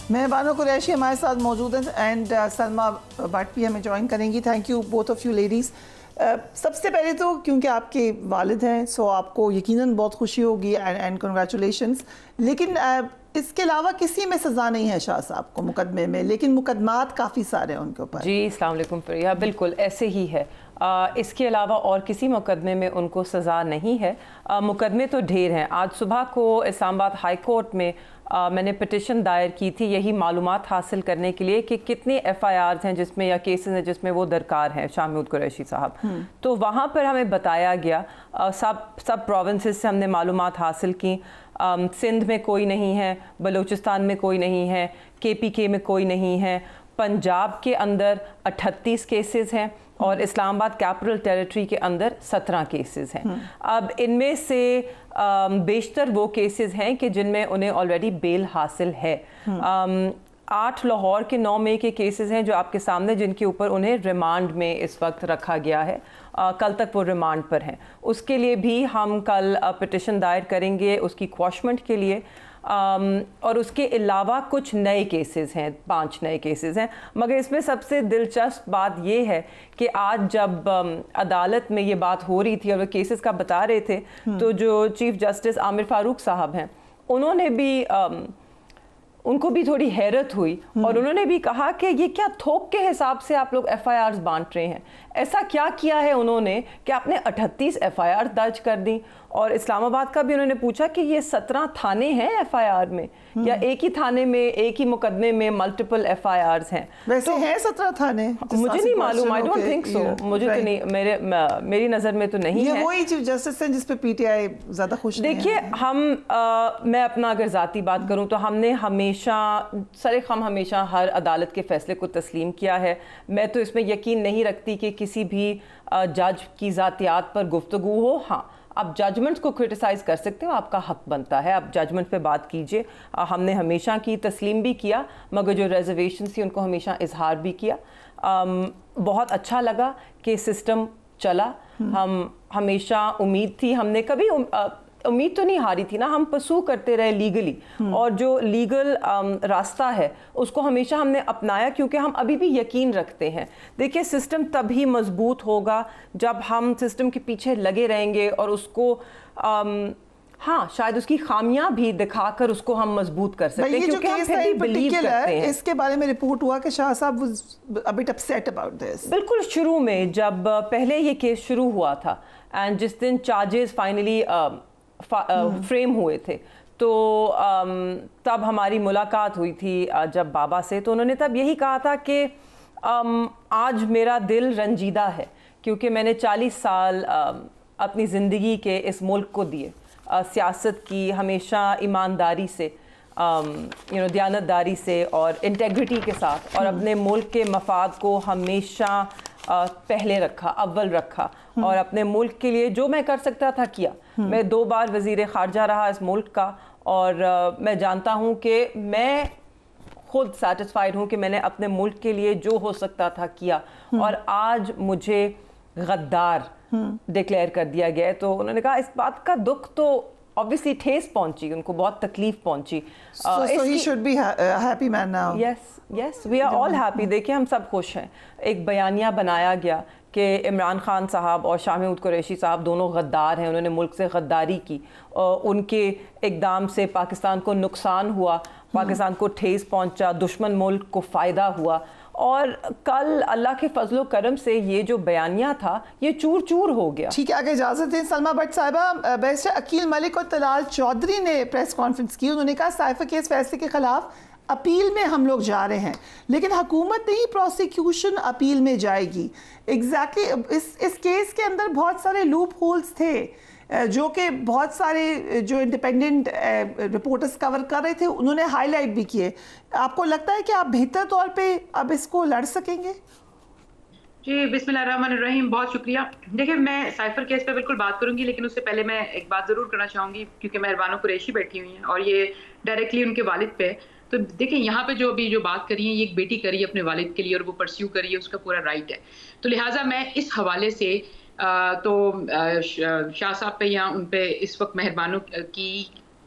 مہربانو قریشی ہمارے ساتھ موجود ہیں اینڈ سلما بٹ بھی ہمیں جوائن کریں گی. Thank you both of you ladies. سب سے پہلے تو کیونکہ آپ کے والد ہیں سو آپ کو یقیناً بہت خوشی ہوگی اینڈ کنگریچولیشنز. لیکن اس کے علاوہ کسی میں سزا نہیں ہے شاہ صاحب کو مقدمے میں, لیکن مقدمات کافی سارے ہیں ان کے اوپر. جی السلام علیکم فریہ, بالکل ایسے ہی ہے. اس کے علاوہ اور کسی مقدمے میں ان کو سزا نہیں ہے. مقدمے تو ڈھیر ہیں. آج صبح کو اسلام آباد ہائی کورٹ میں میں نے پٹیشن دائر کی تھی یہی معلومات حاصل کرنے کے لیے کہ کتنے ایف آئی آرز ہیں جس میں یا کیسز ہیں جس میں وہ درکار ہیں شاہ محمود قریشی صاحب. تو وہاں پر ہمیں بتایا گیا, سب پروونسز سے ہم نے معلومات حاصل کی. سندھ میں کوئی نہیں ہے, بلوچستان میں کوئی نہیں ہے, کے پی کے میں کوئی نہیں ہے, پنجاب کے اندر 38 کیسز ہیں اور اسلام آباد کیپٹل ٹیریٹری کے اندر 17 کیسز ہیں. اب ان میں سے بیشتر وہ کیسز ہیں کہ جن میں انہیں آلریڈی بیل حاصل ہے. 8 لاہور کے 9 مئی کے کیسز ہیں جو آپ کے سامنے, جن کے اوپر انہیں ریمانڈ میں اس وقت رکھا گیا ہے. کل تک وہ ریمانڈ پر ہیں. اس کے لیے بھی ہم کل پٹیشن دائر کریں گے اس کی کواشمنٹ کے لیے. اور اس کے علاوہ کچھ نئے کیسز ہیں, 5 نئے کیسز ہیں. مگر اس میں سب سے دلچسپ بات یہ ہے کہ آج جب عدالت میں یہ بات ہو رہی تھی اور وہ کیسز کا بتا رہے تھے تو جو چیف جسٹس عامر فاروق صاحب ہیں انہوں نے بھی ان کو بھی تھوڑی حیرت ہوئی اور انہوں نے بھی کہا کہ یہ کیا تھوک کے حساب سے آپ لوگ ایف آئی آرز بانٹ رہے ہیں. ایسا کیا کیا ہے انہوں نے کہ آپ نے 38 ایف آئی آر درج کر دیں. اور اسلام آباد کا بھی انہوں نے پوچھا کہ یہ 17 تھانے ہیں ایف آئی آر میں یا ایک ہی تھانے میں ایک ہی مقدمے میں ملٹیپل ایف آئی آرز ہیں. ویسے ہیں 17 تھانے؟ مجھے نہیں معلوم, آئی ڈونٹ تھنک سو. مجھے تو نہیں, میری نظر میں تو نہیں ہے. یہ وہی چیف جسٹس ہیں جس پہ پی ٹی آئی زیادہ خوش نہیں ہے. دیکھیے میں اپنا اگر ذاتی بات کروں تو ہم نے ہمیشہ سرخم ہمیشہ ہر عدالت کے فیصلے کو تسلیم کیا ہے. میں تو اس میں یقین نہیں رکھتی کہ کسی بھی جج کی ذاتیات پر گفتگو ہو. ہاں آپ ججمنٹس کو کرٹیسائز کر سکتے ہو, آپ کا حق بنتا ہے, آپ ججمنٹ پہ بات کیجئے. ہم نے ہمیشہ کی تسلیم بھی کیا مگر جو ریزرویشنز تھی ان کو ہمیشہ اظہار بھی کیا. بہت اچھا لگا کہ سسٹم چلا. ہم ہمیشہ امید تھی, ہم نے کبھی امید تو نہیں ہاری تھی نا, ہم پرسو کرتے رہے لیگلی, اور جو لیگل راستہ ہے اس کو ہمیشہ ہم نے اپنایا کیونکہ ہم ابھی بھی یقین رکھتے ہیں. دیکھیے سسٹم تبھی مضبوط ہوگا جب ہم سسٹم کے پیچھے لگے رہیں گے اور اس کو ہاں شاید اس کی خامیاں بھی دکھا کر اس کو ہم مضبوط کر سکتے ہیں کیونکہ ہم پھر بھی بلیو کرتے ہیں. اس کے بارے میں رپورٹ ہوا کہ شاہ صاحب was a bit upset about this. بالکل شروع میں جب پہلے یہ کیس شروع ہوا تھا اینڈ جس دن چارجز فائنلی فریم ہوئے تھے تو تب ہماری ملاقات ہوئی تھی جب بابا سے, تو انہوں نے تب یہی کہا تھا کہ آج میرا دل رنجیدہ ہے کیونکہ میں نے 40 سال اپنی زندگی کے اس ملک کو دیے, سیاست کی ہمیشہ ایمانداری سے, دیانتداری سے اور انٹیگریٹی کے ساتھ, اور اپنے ملک کے مفاد کو ہمیشہ پہلے رکھا, اول رکھا, اور اپنے ملک کے لیے جو میں کر سکتا تھا کیا. میں 2 بار وزیر خارجہ رہا اس ملک کا, اور میں جانتا ہوں کہ میں خود سیٹسفائیڈ ہوں کہ میں نے اپنے ملک کے لیے جو ہو سکتا تھا کیا, اور آج مجھے غدار ڈکلیئر کر دیا گیا ہے. تو انہوں نے کہا اس بات کا دکھ تو obviously ٹھیس پہنچی, ان کو بہت تکلیف پہنچی. So he should be a happy man now. Yes, we are all happy. دیکھیں ہم سب خوش ہیں. ایک بیانیہ بنایا گیا کہ عمران خان صاحب اور شاہ محمود قریشی صاحب دونوں غدار ہیں, انہوں نے ملک سے غداری کی, ان کے اقدام سے پاکستان کو نقصان ہوا, پاکستان کو ٹھیس پہنچا, دشمن ملک کو فائدہ ہوا. اور کل اللہ کے فضل و کرم سے یہ جو بیانیہ تھا یہ چور چور ہو گیا. ٹھیک ہے, اگر اجازت دیں سلما بٹ صاحبہ, بیرسٹر عقیل ملک اور طلال چودھری نے پریس کانفرنس کی. انہوں نے کہا سائفر کیس فیصلے کے خلاف اپیل میں ہم لوگ جا رہے ہیں لیکن حکومت نہیں پروسیکیوشن اپیل میں جائے گی. ایگزیکٹلی اس کیس کے اندر بہت سارے لوپ ہولز تھے جو کہ بہت سارے جو انڈیپینڈنٹ رپورٹرز کور کر رہے تھے انہوں نے ہائی لائٹ بھی کیے. آپ کو لگتا ہے کہ آپ بہتر طور پہ اب اس کو لڑ سکیں گے؟ جی بسم اللہ الرحمن الرحیم, بہت شکریہ. دیکھیں میں سائفر کیس پہ بالکل بات کروں گی لیکن اس سے پہلے میں ایک بات ضرور کرنا چاہوں گی کیونکہ مہربانو قریشی بیٹھی ہوئی ہیں اور یہ ڈائریکٹلی ان کے والد پہ. تو دیکھیں یہاں پہ جو ابھی جو بات کری ہے یہ ایک بیٹی کری ہے اپنے والد کے لیے اور وہ پرسیو کری ہے, اس کا پورا رائٹ ہے. تو لہٰذا میں اس حوالے سے تو شاہ صاحب پہ یا ان پہ اس وقت مہربانوں کی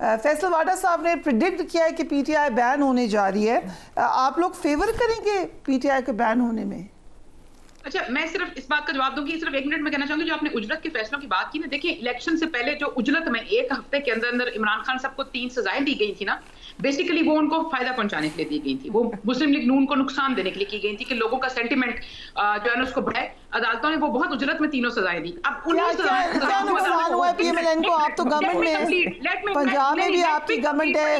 فیصل واڈا صاحب نے پریڈکٹ کیا ہے کہ پی ٹی آئی بین ہونے جا رہی ہے. آپ لوگ فیور کریں گے پی ٹی آئی کے بین ہونے میں؟ اچھا میں صرف اس بات کا جواب دوں گی, صرف 1 منٹ میں کہنا چاہوں گی جو آپ نے اجرت کے فیصلوں کی بات کی نا, دیکھیں الیکشن سے پہلے جو اجرت میں 1 ہفتے کے اندر عمران خان صاحب کو 3 سزائیں دی گئی تھی نا, بیسیکلی وہ ان کو فائدہ پہنچانے کے لیے دی گئی تھی, وہ مسلم لیگ نون کو نقصان دینے کے لیے کی گئی تھی کہ لوگوں کا سینٹیمنٹ جو ہے نا اس کو بڑھائے. عدالتوں نے وہ بہت اجرت میں 3 سزائیں دی. اب کیا نقصان ہوا ہے پی ایم ایل این کو؟ آپ تو گورنمنٹ میں, پنجاب میں بھی آپ کی گورنمنٹ ہے,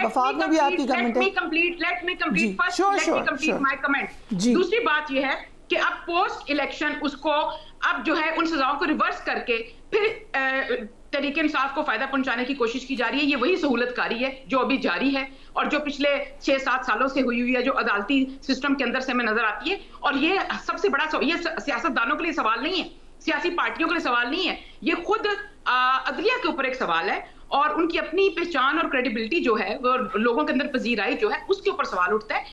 وفاق میں بھی آپ کی گورنمنٹ ہے. دوسری بات یہ ہے کہ اب پوسٹ الیکشن اس کو اب جو ہے ان سزاؤں کو ریورس کر کے پھر تحریک انصاف کو فائدہ پہنچانے کی کوشش کی جا رہی ہے. یہ وہی سہولت کاری ہے جو ابھی جاری ہے اور جو پچھلے 6-7 سالوں سے ہوئی ہے, جو عدالتی سسٹم کے اندر سے ہمیں نظر آتی ہے. اور یہ سب سے بڑا یہ سیاست دانوں کے لیے سوال نہیں ہے, سیاسی پارٹیوں کے لیے سوال نہیں ہے, یہ خود عدلیہ کے اوپر ایک سوال ہے اور ان کی اپنی پہچان اور کریڈیبلٹی جو ہے وہ لوگوں کے اندر پذیرائی جو ہے اس کے اوپر سوال اٹھتا ہے